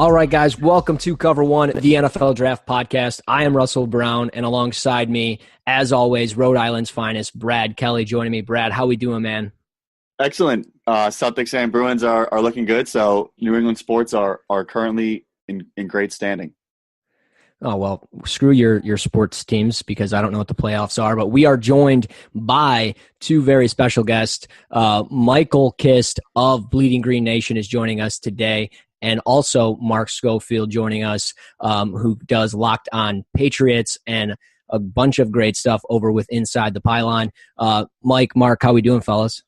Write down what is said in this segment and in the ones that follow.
All right, guys, welcome to Cover One, the NFL Draft Podcast. I am Russell Brown, and alongside me, as always, Rhode Island's finest, Brad Kelly, joining me. Brad, how we doing, man? Excellent. Celtics and Bruins are looking good, so New England sports are currently in great standing. Oh, well, screw your sports teams because I don't know what the playoffs are, but we are joined by two very special guests. Michael Kist of Bleeding Green Nation is joining us today, and also Mark Schofield joining us, who does Locked On Patriots and a bunch of great stuff over with Inside the Pylon. Mike, Mark, how we doing, fellas?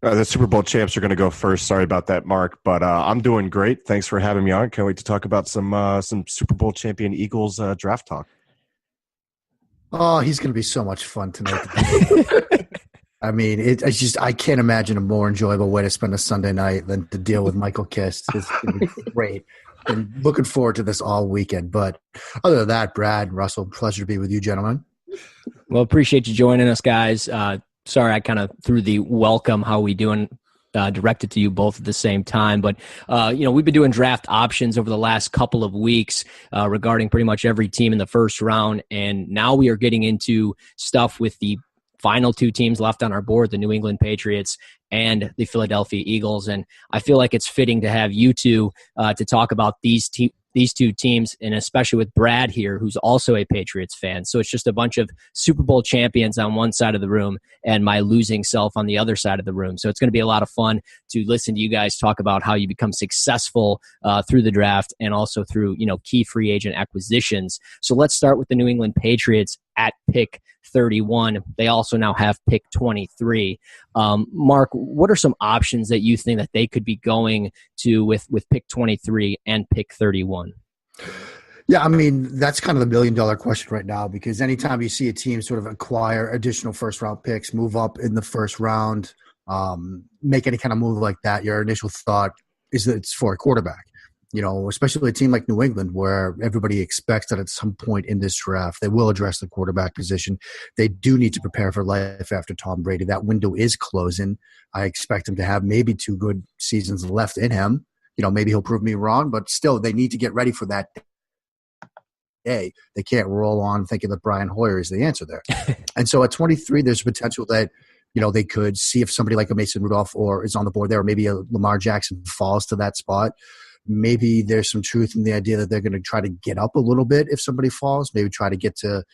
The Super Bowl champs are going to go first. Sorry about that, Mark, but I'm doing great. Thanks for having me on. Can't wait to talk about some Super Bowl champion Eagles draft talk. Oh, he's going to be so much fun tonight. I mean, it's just I can't imagine a more enjoyable way to spend a Sunday night than to deal with Michael Kist. It's going to be great. And looking forward to this all weekend. But other than that, Brad, Russell, pleasure to be with you, gentlemen. Well, appreciate you joining us, guys. Sorry, I kind of threw the welcome, how we doing, directed to you both at the same time. But, we've been doing draft options over the last couple of weeks regarding pretty much every team in the first round. And now we are getting into stuff with the final two teams left on our board, the New England Patriots and the Philadelphia Eagles. And I feel like it's fitting to have you two to talk about these two teams, and especially with Brad here, who's also a Patriots fan. So it's just a bunch of Super Bowl champions on one side of the room and my losing self on the other side of the room. So it's going to be a lot of fun to listen to you guys talk about how you become successful through the draft and also through, key free agent acquisitions. So let's start with the New England Patriots at pick 31. They also now have pick 23. Mark, what are some options that you think that they could be going to with pick 23 and pick 31? Yeah, I mean, that's kind of the million-dollar question right now, because anytime you see a team sort of acquire additional first-round picks, move up in the first round, make any kind of move like that, your initial thought is that it's for a quarterback. Especially a team like New England, where everybody expects that at some point in this draft, they will address the quarterback position. They do need to prepare for life after Tom Brady. That window is closing. I expect him to have maybe 2 good seasons left in him. Maybe he'll prove me wrong, but still, they need to get ready for that day. They can't roll on thinking that Brian Hoyer is the answer there. And so at 23, there's potential that they could see if somebody like a Mason Rudolph or is on the board there, or maybe a Lamar Jackson falls to that spot. Maybe there's some truth in the idea that they're going to try to get up a little bit if somebody falls, maybe try to get to,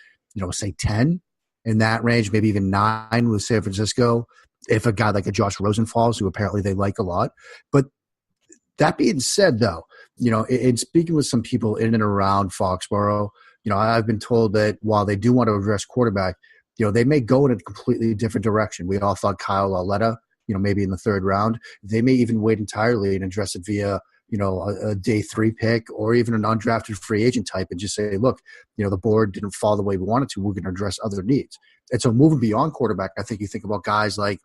say 10 in that range, maybe even 9 with San Francisco, if a guy like a Josh Rosen falls, who apparently they like a lot. But that being said, though, in speaking with some people in and around Foxborough, I've been told that while they do want to address quarterback, they may go in a completely different direction. We all thought Kyle Lauletta, maybe in the 3rd round. They may even wait entirely and address it via a day 3 pick or even an undrafted free agent type and just say, look, the board didn't fall the way we wanted to. We're going to address other needs. And so moving beyond quarterback, I think you think about guys like,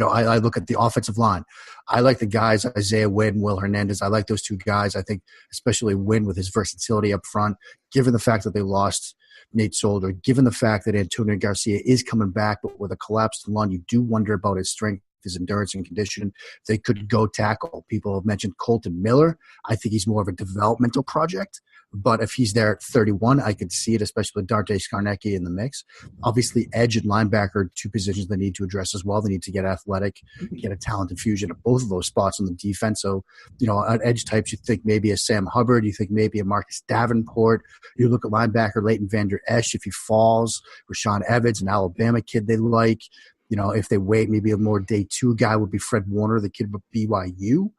I look at the offensive line. I like the guys, Isaiah Wynn, Will Hernandez. I like those 2 guys. I think especially Wynn with his versatility up front, given the fact that they lost Nate Solder, given the fact that Antonio Garcia is coming back, but with a collapsed lung, you do wonder about his strength, his endurance and condition. They could go tackle. People have mentioned Colton Miller. I think he's more of a developmental project, but if he's there at 31, I could see it, especially with Dante Scarnecchia in the mix. Obviously, edge and linebacker, 2 positions they need to address as well. They need to get athletic, get a talent infusion at both of those spots on the defense. So, at edge types, you think maybe a Sam Hubbard, you think maybe a Marcus Davenport. You look at linebacker Leighton Vander Esch if he falls, Rashawn Evans, an Alabama kid they like. If they wait, maybe a more day 2 guy would be Fred Warner, the kid with BYU.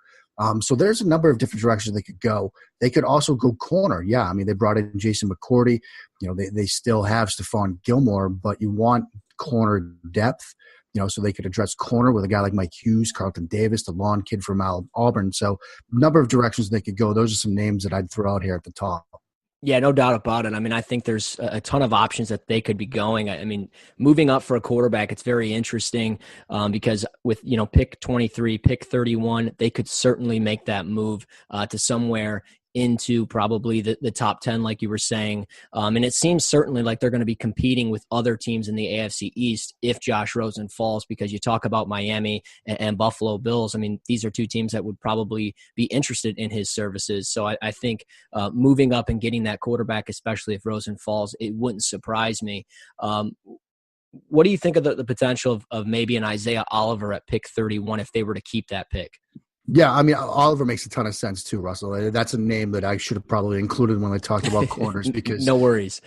So there's a number of different directions they could go. They could also go corner. Yeah, I mean, they brought in Jason McCourty. They still have Stephon Gilmore, but you want corner depth, so they could address corner with a guy like Mike Hughes, Carlton Davis, the lawn kid from Auburn. So a number of directions they could go. Those are some names that I'd throw out here at the top. Yeah, no doubt about it. I mean, I think there's a ton of options that they could be going. I mean, moving up for a quarterback, it's very interesting because with, pick 23, pick 31, they could certainly make that move to somewhere into probably the top 10, like you were saying. And it seems certainly like they're going to be competing with other teams in the AFC East if Josh Rosen falls, because you talk about Miami and Buffalo Bills. I mean, these are two teams that would probably be interested in his services. So I think moving up and getting that quarterback, especially if Rosen falls, it wouldn't surprise me. What do you think of the potential of maybe an Isaiah Oliver at pick 31 if they were to keep that pick? Yeah, I mean, Oliver makes a ton of sense too, Russell. That's a name that I should have probably included when I talked about corners because no worries.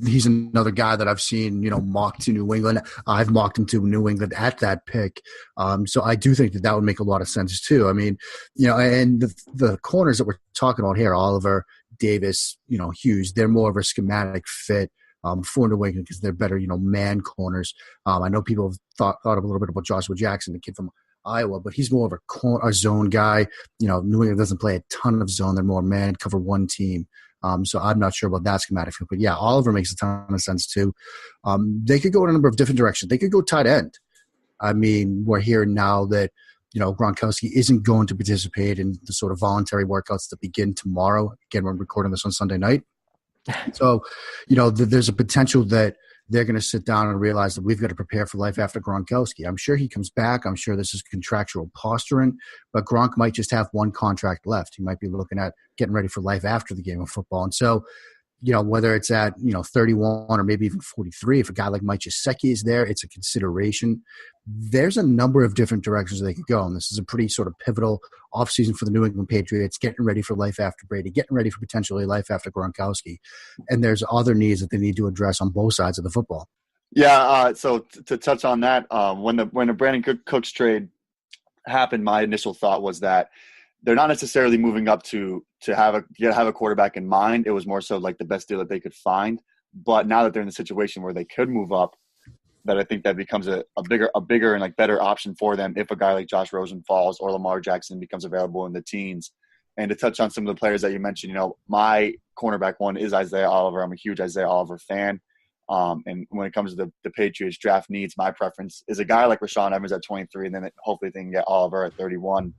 He's another guy that I've seen, mocked to New England. I've mocked him to New England at that pick. So I do think that would make a lot of sense too. I mean, and the corners that we're talking about here, Oliver, Davis, Hughes, they're more of a schematic fit for New England because they're better, man corners. I know people have thought a little bit about Joshua Jackson, the kid from Iowa, but he's more of a zone guy. New England doesn't play a ton of zone. They're more man, cover one team. So I'm not sure about that schematic fit. But, yeah, Oliver makes a ton of sense too. They could go in a number of different directions. They could go tight end. I mean, we're hearing now that, Gronkowski isn't going to participate in the sort of voluntary workouts that begin tomorrow. Again, we're recording this on Sunday night. So, there's a potential that they're going to sit down and realize that we've got to prepare for life after Gronkowski. I'm sure he comes back. I'm sure this is contractual posturing, but Gronk might just have one contract left. He might be looking at getting ready for life after the game of football. And so, whether it's at, 31 or maybe even 43, if a guy like Mike Gesicki is there, it's a consideration. There's a number of different directions they could go. And this is a pretty sort of pivotal offseason for the New England Patriots, getting ready for life after Brady, getting ready for potentially life after Gronkowski. And there's other needs that they need to address on both sides of the football. Yeah, so to touch on that, when the Brandon Cooks trade happened, my initial thought was that they're not necessarily moving up to have a quarterback in mind. It was more so like the best deal that they could find. But now that they're in the situation where they could move up, that I think that becomes a bigger and like better option for them if a guy like Josh Rosen falls or Lamar Jackson becomes available in the teens. And to touch on some of the players that you mentioned, my cornerback one is Isaiah Oliver. I'm a huge Isaiah Oliver fan. And when it comes to the Patriots draft needs, my preference is a guy like Rashaan Evans at 23, and then hopefully they can get Oliver at 31.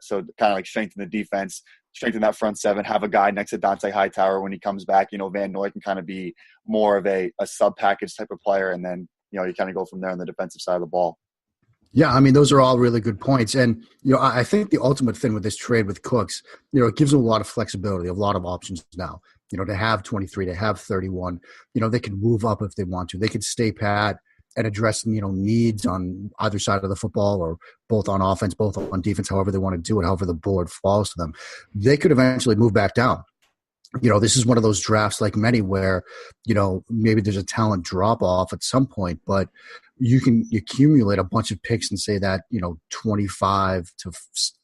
So kind of like strengthen the defense, strengthen that front seven, have a guy next to Dante Hightower when he comes back. Van Noy can kind of be more of a sub-package type of player, and then, you kind of go from there on the defensive side of the ball. Yeah, I mean, those are all really good points. And, I think the ultimate thing with this trade with Cooks, it gives them a lot of flexibility, a lot of options now. To have 23, to have 31, they can move up if they want to. They can stay pat and address, needs on either side of the football or both on offense, both on defense, however they want to do it, however the board falls to them. They could eventually move back down. This is one of those drafts like many where, maybe there's a talent drop off at some point, but you can accumulate a bunch of picks and say that, 25 to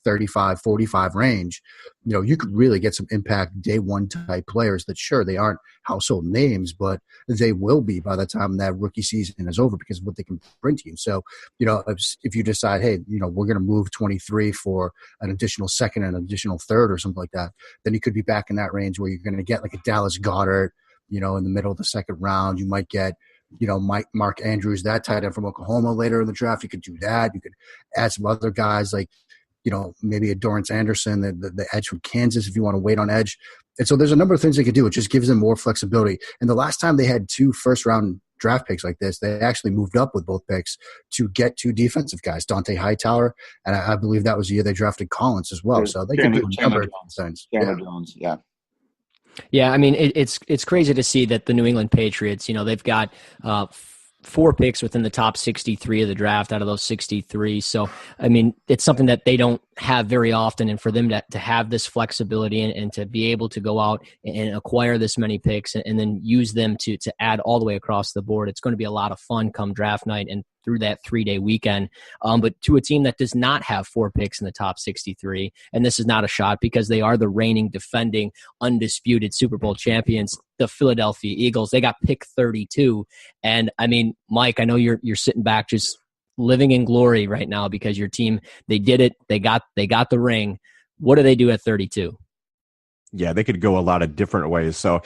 35, 45 range, you could really get some impact day one type players that, sure, they aren't household names, but they will be by the time that rookie season is over because of what they can bring to you. So, if you decide, hey, we're going to move 23 for an additional second and an additional third or something like that, then you could be back in that range where you're going to get like a Dallas Goedert, in the middle of the second round. You might get, Mark Andrews, that tight end from Oklahoma later in the draft. You could do that. You could add some other guys like, maybe a Dorrance Anderson, the edge from Kansas if you want to wait on edge. And so there's a number of things they could do. It just gives them more flexibility. And the last time they had 2 first-round draft picks like this, they actually moved up with both picks to get 2 defensive guys, Dante Hightower, and I believe that was the year they drafted Collins as well. So they could do a number of things. Chandler Jones, yeah. Yeah, I mean, it's crazy to see that the New England Patriots, they've got 4 picks within the top 63 of the draft out of those 63. So, I mean, it's something that they don't have very often. And for them to have this flexibility and to be able to go out and acquire this many picks and then use them to add all the way across the board, it's going to be a lot of fun come draft night and through that 3-day weekend. But to a team that does not have 4 picks in the top 63, and this is not a shot because they are the reigning, defending, undisputed Super Bowl champions, the Philadelphia Eagles. They got pick 32. And I mean, Mike, I know you're sitting back just living in glory right now because your team, they did it. They got the ring. What do they do at 32? Yeah, they could go a lot of different ways. So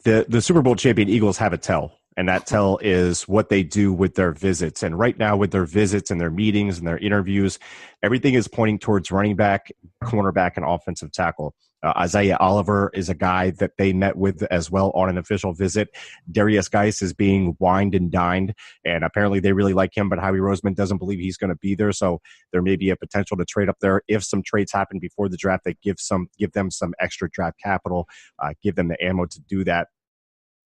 the Super Bowl champion Eagles have a tell. And that tell is what they do with their visits. And right now with their visits and their meetings and their interviews, everything is pointing towards running back, cornerback, and offensive tackle. Isaiah Oliver is a guy that they met with as well on an official visit. Darius Geis is being wined and dined, and apparently they really like him, but Howie Roseman doesn't believe he's going to be there. So there may be a potential to trade up there. If some trades happen before the draft, they give them some extra draft capital, give them the ammo to do that.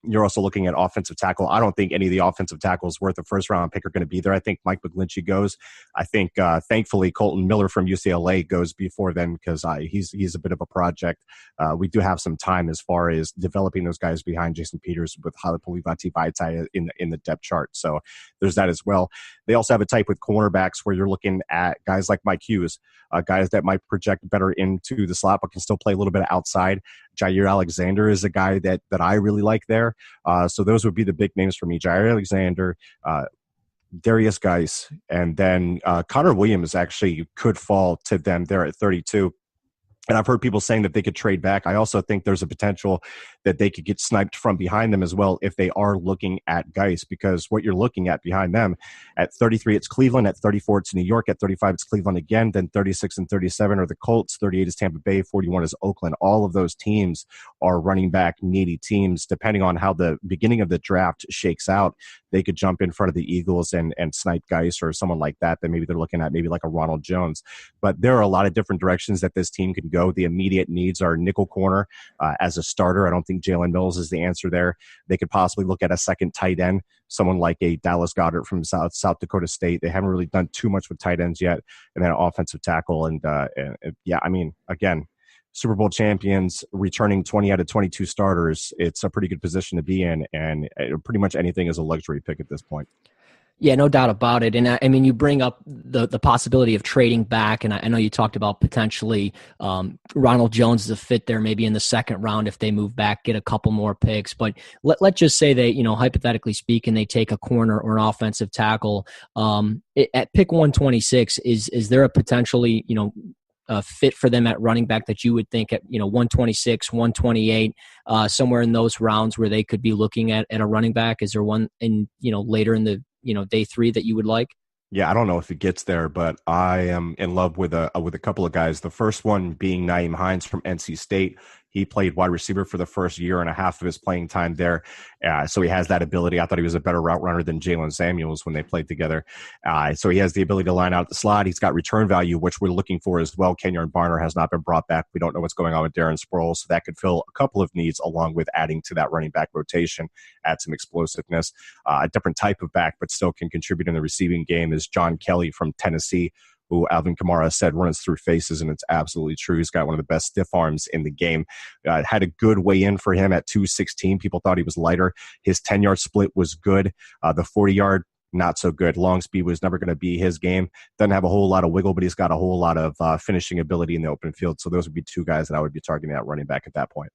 You're also looking at offensive tackle. I don't think any of the offensive tackles worth a first-round pick are going to be there. I think Mike McGlinchey goes. I think, thankfully, Colton Miller from UCLA goes before then because he's a bit of a project. We do have some time as far as developing those guys behind Jason Peters with Halapulivati Vaitai in the depth chart. So there's that as well. They also have a type with cornerbacks where you're looking at guys like Mike Hughes, guys that might project better into the slot but can still play a little bit outside. Jair Alexander is a guy that I really like there. So those would be the big names for me. Jair Alexander, Darius Geis, and then Connor Williams actually could fall to them there at 32. And I've heard people saying that they could trade back. I also think there's a potential that they could get sniped from behind them as well if they are looking at Geis, because what you're looking at behind them, at 33, it's Cleveland. At 34, it's New York. At 35, it's Cleveland again. Then 36 and 37 are the Colts. 38 is Tampa Bay. 41 is Oakland. All of those teams are running back needy teams. Depending on how the beginning of the draft shakes out, they could jump in front of the Eagles and snipe Geis or someone like that. Then maybe they're looking at maybe like a Ronald Jones. But there are a lot of different directions that this team can go. The immediate needs are nickel corner as a starter. I don't think Jalen Mills is the answer there. They could possibly look at a second tight end, someone like a Dallas Goedert from South Dakota State. They haven't really done too much with tight ends yet. And then offensive tackle. And yeah, I mean, again, Super Bowl champions returning 20 out of 22 starters. It's a pretty good position to be in. And pretty much anything is a luxury pick at this point. Yeah, no doubt about it. And I mean, you bring up the possibility of trading back, and I know you talked about potentially Ronald Jones is a fit there, maybe in the second round if they move back, get a couple more picks. But let's just say they, hypothetically speaking, they take a corner or an offensive tackle. At pick 126, is there a potentially, fit for them at running back that you would think at 126, 128, somewhere in those rounds where they could be looking at a running back? Is there one in later in the day 3 that you would like? Yeah, I don't know if it gets there, but I am in love with a couple of guys. The first one being Nyheim Hines from NC State. He played wide receiver for the first year and a half of his playing time there. So he has that ability. I thought he was a better route runner than Jalen Samuels when they played together. So he has the ability to line out the slot. He's got return value, which we're looking for as well. Kenyon Barner has not been brought back. We don't know what's going on with Darren Sproles. So that could fill a couple of needs along with adding to that running back rotation, add some explosiveness. A different type of back, but still can contribute in the receiving game is John Kelly from Tennessee, who Alvin Kamara said runs through faces, and it's absolutely true. He's got one of the best stiff arms in the game. Had a good weigh in for him at 216. People thought he was lighter. His 10-yard split was good. The 40-yard, not so good. Long speed was never going to be his game. Doesn't have a whole lot of wiggle, but he's got a whole lot of finishing ability in the open field. So those would be two guys that I would be targeting at running back at that point.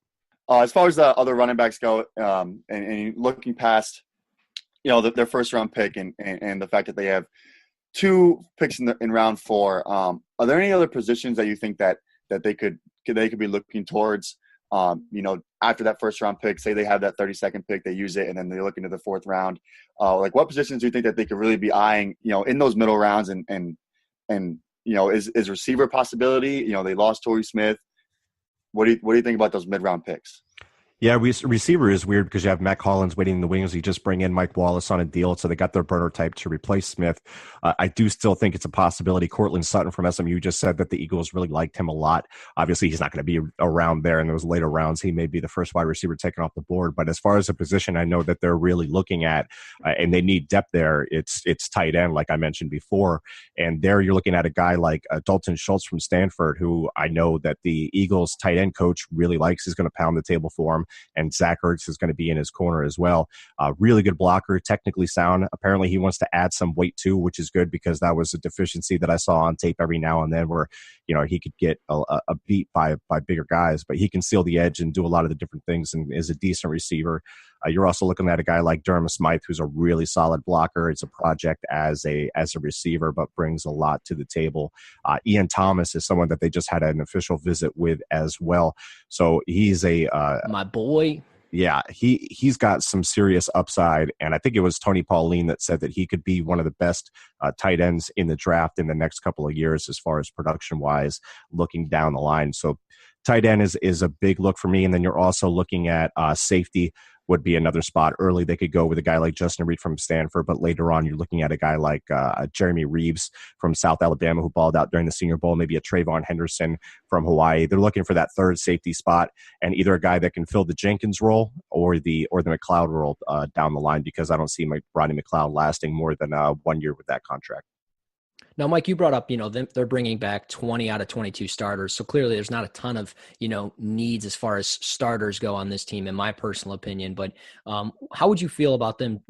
As far as the other running backs go, and looking past, their first round pick and the fact that they have 2 picks in round 4. Are there any other positions that you think that they could be looking towards? After that first round pick, say they have that 32nd pick, they use it, and then they look into the 4th round. Like what positions do you think that they could really be eyeing? In those middle rounds, and is receiver a possibility? They lost Torrey Smith. What do you think about those mid round picks? Yeah, receiver is weird because you have Matt Collins waiting in the wings. You just bring in Mike Wallace on a deal, so they got their burner type to replace Smith. I do still think it's a possibility. Cortland Sutton from SMU just said that the Eagles really liked him a lot. Obviously, he's not going to be around there in those later rounds. He may be the first wide receiver taken off the board. But as far as a position I know that they're really looking at, and they need depth there, it's tight end, like I mentioned before. And there you're looking at a guy like Dalton Schultz from Stanford, who I know that the Eagles tight end coach really likes. He's going to pound the table for him. And Zach Ertz is going to be in his corner as well. Really good blocker, technically sound. Apparently he wants to add some weight too, which is good because that was a deficiency that I saw on tape every now and then where, he could get a beat by bigger guys, but he can seal the edge and do a lot of the different things and is a decent receiver. You're also looking at a guy like Durham Smythe, who's a really solid blocker. It's a project as a receiver, but brings a lot to the table. Ian Thomas is someone that they just had an official visit with as well. So he's my boy. Yeah, he's got some serious upside, and I think it was Tony Pauline that said that he could be one of the best tight ends in the draft in the next couple of years as far as production-wise, looking down the line. So tight end is a big look for me, and then you're also looking at safety would be another spot. Early, they could go with a guy like Justin Reed from Stanford, but later on, you're looking at a guy like Jeremy Reeves from South Alabama who balled out during the Senior Bowl, maybe a Trayvon Henderson from Hawaii. They're looking for that third safety spot and either a guy that can fill the Jenkins role or the McLeod role down the line, because I don't see Rodney McLeod lasting more than 1 year with that contract. Now, Mike, you brought up, they're bringing back 20 out of 22 starters. So clearly there's not a ton of, needs as far as starters go on this team, in my personal opinion. But how would you feel about them,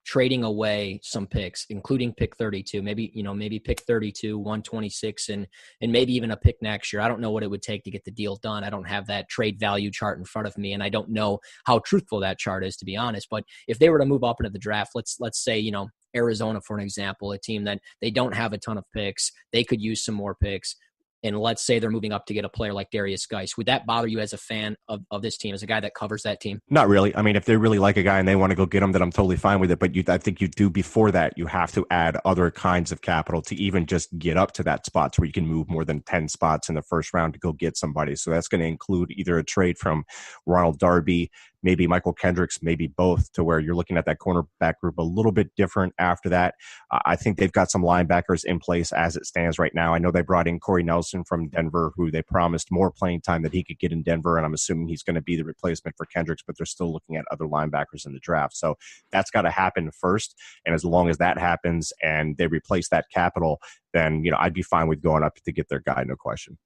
trading away some picks, including pick 32, maybe pick 32, 126, and maybe even a pick next year? I don't know what it would take to get the deal done. I don't have that trade value chart in front of me, and I don't know how truthful that chart is, to be honest. But if they were to move up into the draft, let's say, Arizona, for an example, a team that they don't have a ton of picks, they could use some more picks. And let's say they're moving up to get a player like Darius Geis. Would that bother you as a fan of this team, as a guy that covers that team? Not really. I mean, if they really like a guy and they want to go get him, then I'm totally fine with it. But I think you do, before that, you have to add other kinds of capital to even just get up to that spot where you can move more than 10 spots in the first round to go get somebody. So that's going to include either a trade from Ronald Darby, maybe Michael Kendricks, maybe both, to where you're looking at that cornerback group a little bit different after that. I think they've got some linebackers in place as it stands right now. I know they brought in Corey Nelson from Denver, who they promised more playing time that he could get in Denver, and I'm assuming he's going to be the replacement for Kendricks, but they're still looking at other linebackers in the draft. So that's got to happen first, and as long as that happens and they replace that capital, then I'd be fine with going up to get their guy, no question.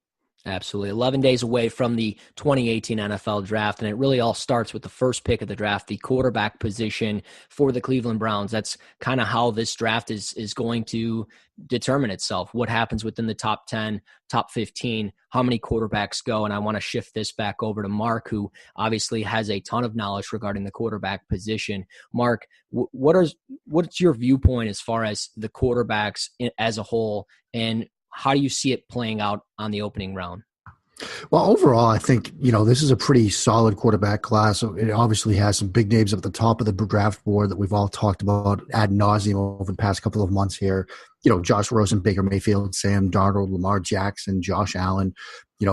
Absolutely. 11 days away from the 2018 NFL draft, and it really all starts with the first pick of the draft, the quarterback position for the Cleveland Browns. That's kind of how this draft is going to determine itself. What happens within the top 10, top 15, how many quarterbacks go. And I want to shift this back over to Mark, who obviously has a ton of knowledge regarding the quarterback position. Mark, what's your viewpoint as far as the quarterbacks as a whole, and how do you see it playing out on the opening round? Well, overall, I think, this is a pretty solid quarterback class. It obviously has some big names at the top of the draft board that we've all talked about ad nauseum over the past couple of months here. Josh Rosen, Baker Mayfield, Sam Darnold, Lamar Jackson, Josh Allen,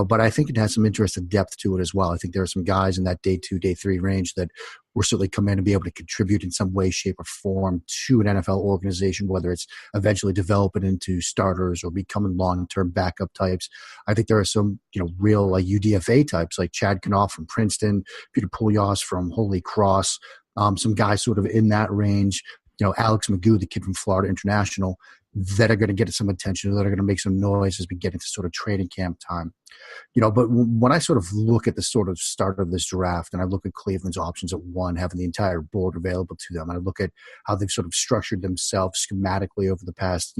but I think it has some interesting depth to it as well. I think there are some guys in that day 2, day 3 range that will certainly come in and be able to contribute in some way, shape, or form to an NFL organization, whether it's eventually developing into starters or becoming long-term backup types. I think there are some, real like UDFA types like Chad Knopf from Princeton, Peter Pouliot from Holy Cross, some guys sort of in that range. Alex Magoo, the kid from Florida International, that are going to get some attention, that are going to make some noise as we get into sort of training camp time. But when I sort of look at the sort of start of this draft and I look at Cleveland's options at 1, having the entire board available to them, and I look at how they've sort of structured themselves schematically over the past,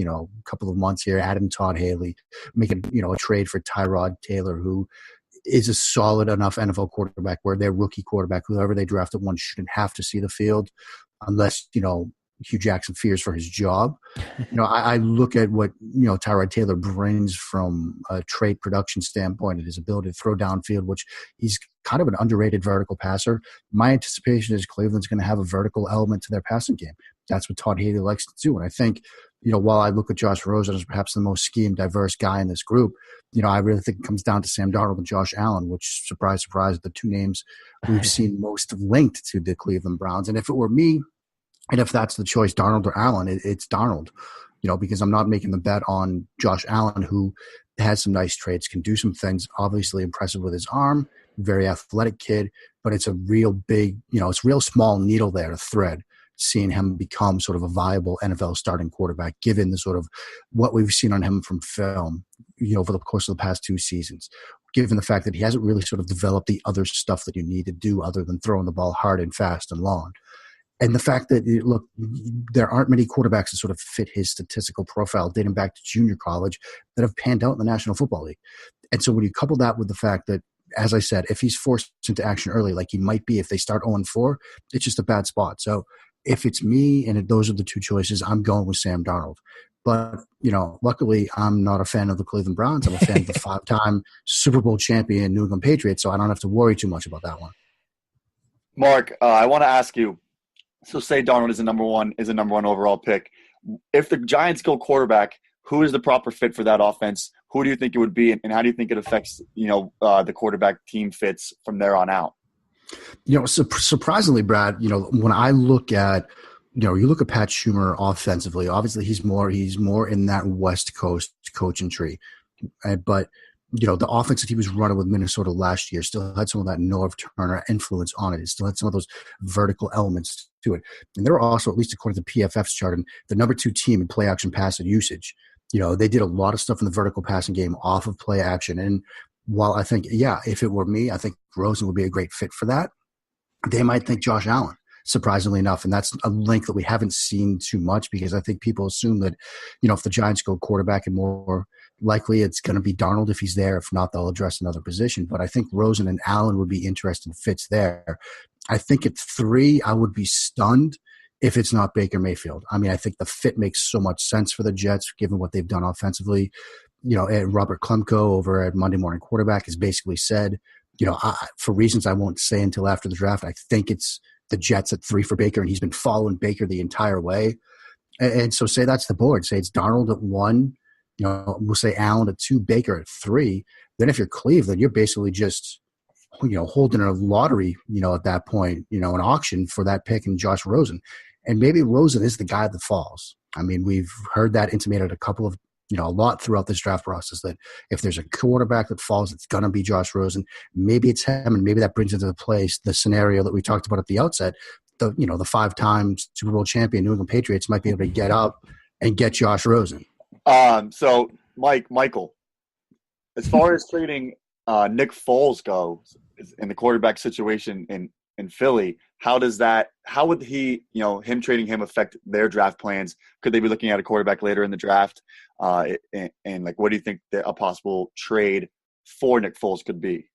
couple of months here, adding Todd Haley, making, a trade for Tyrod Taylor, who is a solid enough NFL quarterback where their rookie quarterback, whoever they draft at 1, shouldn't have to see the field unless, Hugh Jackson fears for his job. I look at what, Tyrod Taylor brings from a trade production standpoint and his ability to throw downfield, which he's kind of an underrated vertical passer. My anticipation is Cleveland's going to have a vertical element to their passing game. That's what Todd Haley likes to do. And I think, while I look at Josh Rosen as perhaps the most scheme diverse guy in this group, I really think it comes down to Sam Darnold and Josh Allen, which, surprise, surprise, are the 2 names we've seen most linked to the Cleveland Browns. And if it were me, and if that's the choice, Darnold or Allen, it's Darnold, because I'm not making the bet on Josh Allen, who has some nice traits, can do some things, obviously impressive with his arm, very athletic kid, but it's a real big, it's a real small needle there to thread, seeing him become sort of a viable NFL starting quarterback, given the sort of what we've seen on him from film, over the course of the past 2 seasons, given the fact that he hasn't really sort of developed the other stuff that you need to do other than throwing the ball hard and fast and long. And the fact that, look, there aren't many quarterbacks that sort of fit his statistical profile dating back to junior college that have panned out in the National Football League. And so when you couple that with the fact that, as I said, if he's forced into action early, like he might be if they start 0-4, it's just a bad spot. So if it's me and those are the 2 choices, I'm going with Sam Darnold. But, luckily, I'm not a fan of the Cleveland Browns. I'm a fan of the 5-time Super Bowl champion New England Patriots, so I don't have to worry too much about that one. Mark, I want to ask you. So, say Darnold is a number one overall pick. If the Giants go quarterback, who is the proper fit for that offense? Who do you think it would be, and how do you think it affects the quarterback team fits from there on out? Surprisingly, Brad, when I look at, you look at Pat Schumer offensively, obviously he's more in that West Coast coaching tree. But, the offense that he was running with Minnesota last year still had some of that Norv Turner influence on it. It still had some of those vertical elements to it. And they were also, at least according to PFF's chart, the number 2 team in play action pass usage. They did a lot of stuff in the vertical passing game off of play action. And while I think, if it were me, I think Rosen would be a great fit for that. They might think Josh Allen, surprisingly enough. And that's a link that we haven't seen too much, because I think people assume that, if the Giants go quarterback, and more likely it's going to be Darnold if he's there. If not, they'll address another position. But I think Rosen and Allen would be interesting fits there. I think at 3, I would be stunned if it's not Baker Mayfield. I mean, I think the fit makes so much sense for the Jets, given what they've done offensively. Robert Klemko over at Monday Morning Quarterback has basically said, for reasons I won't say until after the draft, I think it's the Jets at 3 for Baker, and he's been following Baker the entire way. And so say that's the board. Say it's Darnold at 1, we'll say Allen at 2, Baker at 3. Then if you're Cleveland, you're basically just, holding a lottery, at that point, an auction for that pick and Josh Rosen. And maybe Rosen is the guy that falls. I mean, we've heard that intimated a lot throughout this draft process, that if there's a quarterback that falls, it's going to be Josh Rosen. Maybe it's him, and maybe that brings into place the scenario that we talked about at the outset. The 5-time Super Bowl champion New England Patriots might be able to get up and get Josh Rosen. So Michael, as far as trading Nick Foles goes in the quarterback situation in Philly, how would him trading him affect their draft plans? Could they be looking at a quarterback later in the draft? And what do you think a possible trade for Nick Foles could be?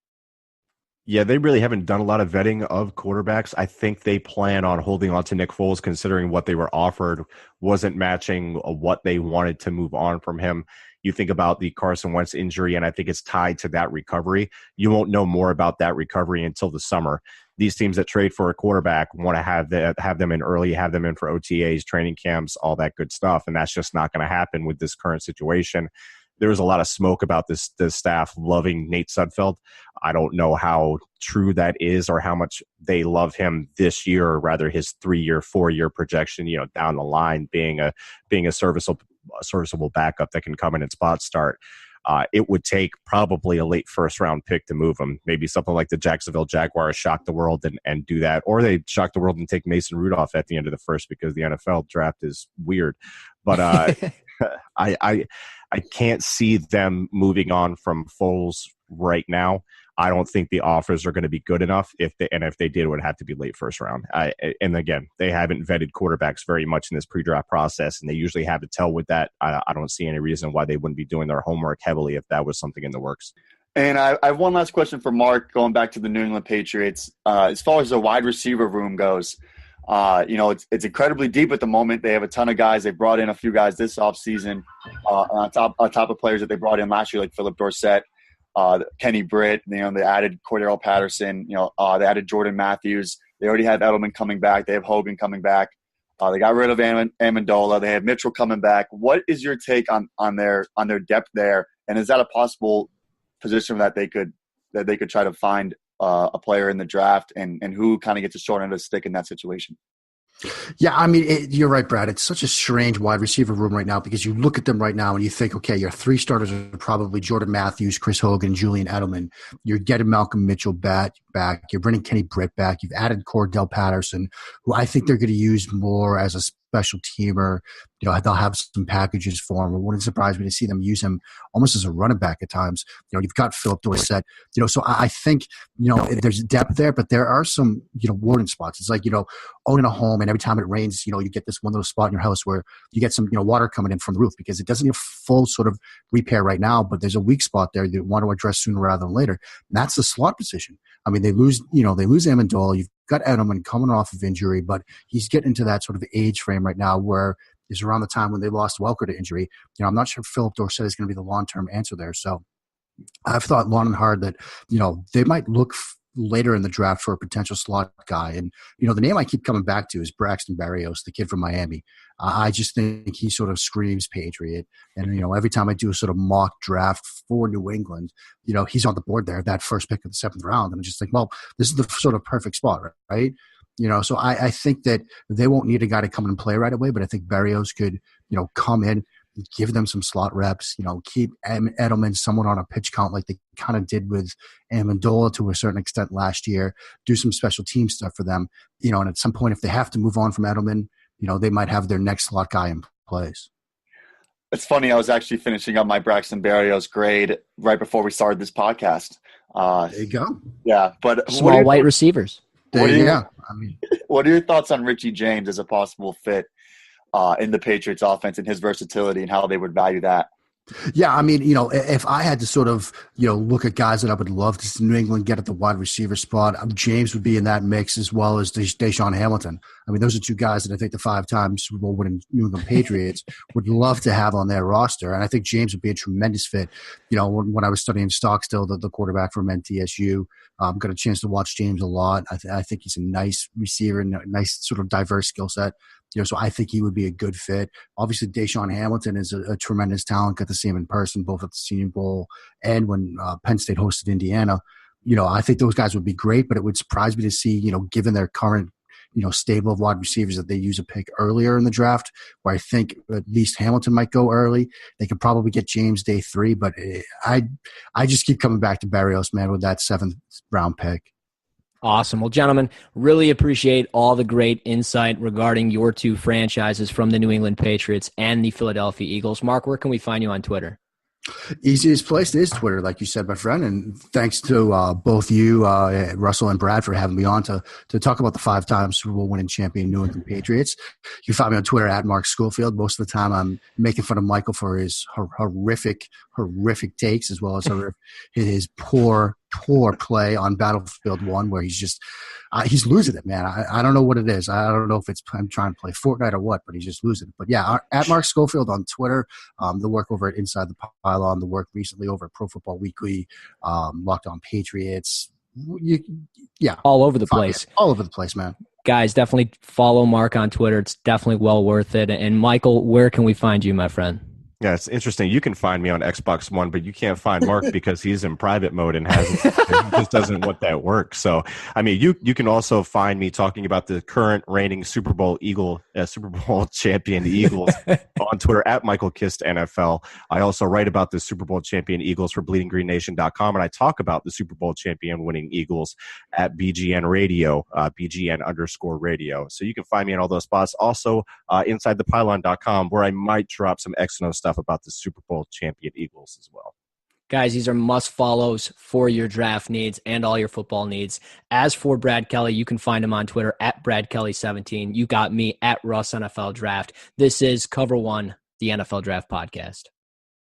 Yeah, they really haven't done a lot of vetting of quarterbacks. I think they plan on holding on to Nick Foles, considering what they were offered wasn't matching what they wanted to move on from him. You think about the Carson Wentz injury, and I think it's tied to that recovery. You won't know more about that recovery until the summer. These teams that trade for a quarterback want to have them in early, have them in for OTAs, training camps, all that good stuff, and that's just not going to happen with this current situation. There was a lot of smoke about the staff loving Nate Sudfeld. I don't know how true that is, or how much they love him this year, or rather his 3-year, 4-year projection, down the line, being a serviceable backup that can come in and spot start. It would take probably a late first-round pick to move him. Maybe something like the Jacksonville Jaguars shock the world and do that. Or they shock the world and take Mason Rudolph at the end of the first, because the NFL draft is weird. But I can't see them moving on from Foles right now. I don't think the offers are going to be good enough. If they did, it would have to be late first round. And again, they haven't vetted quarterbacks very much in this pre-draft process, and they usually have to tell with that. I don't see any reason why they wouldn't be doing their homework heavily if that was something in the works. And I have one last question for Mark, going back to the New England Patriots. As far as the wide receiver room goes, it's incredibly deep at the moment. They have a ton of guys. They brought in a few guys this offseason on top of players that they brought in last year, like Philip Dorsett, Kenny Britt. They added Cordell Patterson. They added Jordan Matthews. They already have Edelman coming back. They have Hogan coming back. They got rid of Amendola. They have Mitchell coming back. What is your take on their depth there? And is that a possible position that they could try to find a player in the draft, and who kind of gets a short end of the stick in that situation? Yeah, I mean, you're right, Brad. It's such a strange wide receiver room right now, because you look at them right now and you think, okay, your 3 starters are probably Jordan Matthews, Chris Hogan, Julian Edelman. You're getting Malcolm Mitchell back. You're bringing Kenny Britt back. You've added Cordell Patterson, who I think they're going to use more as a special teamer. They'll have some packages for him. It wouldn't surprise me to see them use him almost as a running back at times. You've got Philip Dorsett. So I think, there's depth there, but there are some, warning spots. It's like, owning a home, and every time it rains, you get this one little spot in your house where you get some, water coming in from the roof, because it doesn't need full sort of repair right now, but there's a weak spot there you want to address sooner rather than later. And that's the slot position. I mean, they lose Amendola. You've got Edelman coming off of injury, but he's getting into that sort of age frame right now where is around the time when they lost Welker to injury. I'm not sure if Philip Dorsett is going to be the long-term answer there. So I've thought long and hard that, they might look later in the draft for a potential slot guy. And, the name I keep coming back to is Braxton Berrios, the kid from Miami. I just think he sort of screams Patriot. And, every time I do a sort of mock draft for New England, he's on the board there, that first pick of the 7th round. And I'm just like, well, this is the sort of perfect spot, right? So I think that they won't need a guy to come in and play right away, but I think Berrios could, come in, give them some slot reps, keep Edelman somewhat on a pitch count like they kind of did with Amendola to a certain extent last year, do some special team stuff for them, and at some point if they have to move on from Edelman, they might have their next slot guy in place. It's funny, I was actually finishing up my Braxton Berrios grade right before we started this podcast. There you go. Yeah, but small white receivers. What are your thoughts on Richie James as a possible fit in the Patriots offense and his versatility and how they would value that? Yeah, if I had to sort of, look at guys that I would love to see New England get at the wide receiver spot, James would be in that mix as well as Deshaun Hamilton. Those are two guys that I think the 5-time Super Bowl winning New England Patriots would love to have on their roster. And I think James would be a tremendous fit. When I was studying Stockstill, the quarterback from NTSU, got a chance to watch James a lot. I think he's a nice receiver and a nice sort of diverse skill set. So I think he would be a good fit. Obviously, Deshaun Hamilton is a tremendous talent. Got to see him in person, both at the Senior Bowl and when Penn State hosted Indiana. I think those guys would be great, but it would surprise me to see, given their current, stable of wide receivers, that they use a pick earlier in the draft, where I think at least Hamilton might go early. They could probably get James day 3, but I just keep coming back to Berrios, man, with that 7th round pick. Awesome. Well, gentlemen, really appreciate all the great insight regarding your two franchises from the New England Patriots and the Philadelphia Eagles. Mark, where can we find you on Twitter? Easiest place is Twitter, like you said, my friend. And thanks to both you, Russell and Brad, for having me on to talk about the 5-time Super Bowl winning champion New England Patriots. You can find me on Twitter at Mark Schofield. Most of the time I'm making fun of Michael for his horrific takes, as well as his poor play on Battlefield 1, where he's just he's losing it, man. I don't know what it is. I don't know if it's I'm trying to play Fortnite or what, but he's just losing it. But yeah, at Mark Schofield on Twitter, the work over at Inside the Pylon, the work recently over at Pro Football Weekly, Locked On Patriots. All over the place. All over the place, man. Guys, definitely follow Mark on Twitter. It's definitely well worth it. And Michael, where can we find you, my friend? Yeah, it's interesting. You can find me on Xbox One, but you can't find Mark because he's in private mode and he just doesn't want that work. So, you can also find me talking about the current reigning Super Bowl champion Eagles on Twitter at Michael Kist NFL. I also write about the Super Bowl champion Eagles for BleedingGreenNation.com, and I talk about the Super Bowl champion winning Eagles at BGN Radio, BGN_radio. So you can find me in all those spots. Also, InsideThePylon.com, where I might drop some X&O stuff about the Super Bowl champion Eagles as well. Guys, these are must follows for your draft needs and all your football needs. As for Brad Kelly, you can find him on Twitter at BradKelly17. You got me at Russ NFL Draft. This is Cover One, the NFL Draft Podcast.